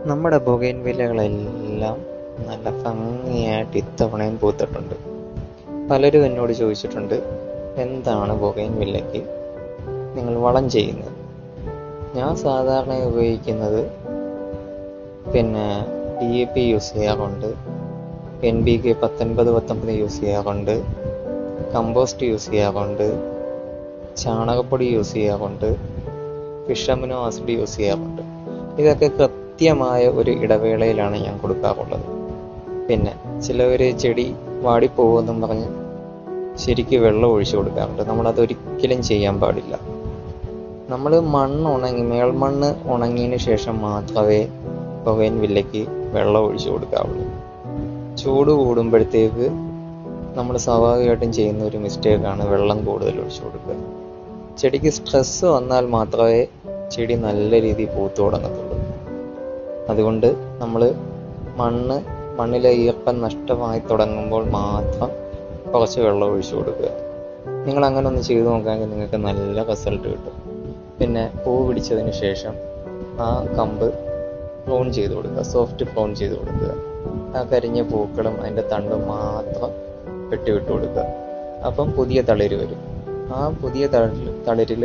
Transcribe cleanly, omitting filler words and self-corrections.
നമ്മുടെ ബൊഗെയിൻവില്ലകളെല്ലാം നല്ല ഭംഗിയായിട്ട് ഇത്തവണയും പൂത്തിട്ടുണ്ട്. പലരും എന്നോട് ചോദിച്ചിട്ടുണ്ട്, എന്താണ് ബൊഗെയിൻവില്ലയ്ക്ക് നിങ്ങൾ വളം ചെയ്യുന്നത്? ഞാൻ സാധാരണ ഉപയോഗിക്കുന്നത് DAP യൂസ് ചെയ്യാറുണ്ട്, NPK 19-19 യൂസ് ചെയ്യാറുണ്ട്, കമ്പോസ്റ്റ് യൂസ് ചെയ്യാറുണ്ട്, ചാണകപ്പൊടി യൂസ് ചെയ്യാറുണ്ട്, ഫിഷ് അമിനോ ആസിഡ് യൂസ് ചെയ്യാറുണ്ട്. ഇതൊക്കെ കൃത്യമായ ഒരു ഇടവേളയിലാണ് ഞാൻ കൊടുക്കാറുള്ളത്. ചിലവർ ചെടി വാടിപ്പോകുമെന്നും പറഞ്ഞ് ശരിക്ക് വെള്ളം ഒഴിച്ചു കൊടുക്കാറുണ്ട്. നമ്മളതൊരിക്കലും ചെയ്യാൻ പാടില്ല. നമ്മൾ മേൽമണ്ണ് ഉണങ്ങിയതിന് ശേഷം മാത്രമേ ബൊഗെയിൻവില്ലയ്ക്ക് വെള്ളം ഒഴിച്ചു കൊടുക്കാവുള്ളൂ. ചൂട് കൂടുമ്പോഴത്തേക്ക് നമ്മൾ സ്വാഭാവികമായിട്ടും ചെയ്യുന്ന ഒരു മിസ്റ്റേക്കാണ് വെള്ളം കൂടുതൽ ഒഴിച്ചു കൊടുക്കുക. ചെടിക്ക് സ്ട്രെസ് വന്നാൽ മാത്രമേ ചെടി നല്ല രീതിയിൽ പൂത്തു തുടങ്ങത്തുള്ളൂ. അതുകൊണ്ട് നമ്മൾ മണ്ണിലെ ഈർപ്പം നഷ്ടമായി തുടങ്ങുമ്പോൾ മാത്രം കുറച്ച് വെള്ളം ഒഴിച്ചു കൊടുക്കുക. നിങ്ങൾ അങ്ങനെ ഒന്ന് ചെയ്തു നോക്കുകയാണെങ്കിൽ നിങ്ങൾക്ക് നല്ല റിസൾട്ട് കിട്ടും. പൂ പിടിച്ചതിന് ശേഷം ആ കമ്പ് പ്രൂൺ ചെയ്ത് കൊടുക്കുക, സോഫ്റ്റ് പ്രൂൺ ചെയ്ത് കൊടുക്കുക. ആ കരിഞ്ഞ പൂക്കളും അതിൻ്റെ തണ്ടും മാത്രം വെട്ടി വിട്ട് കൊടുക്കുക. അപ്പം പുതിയ തളിര് വരും. ആ പുതിയ തളിരിൽ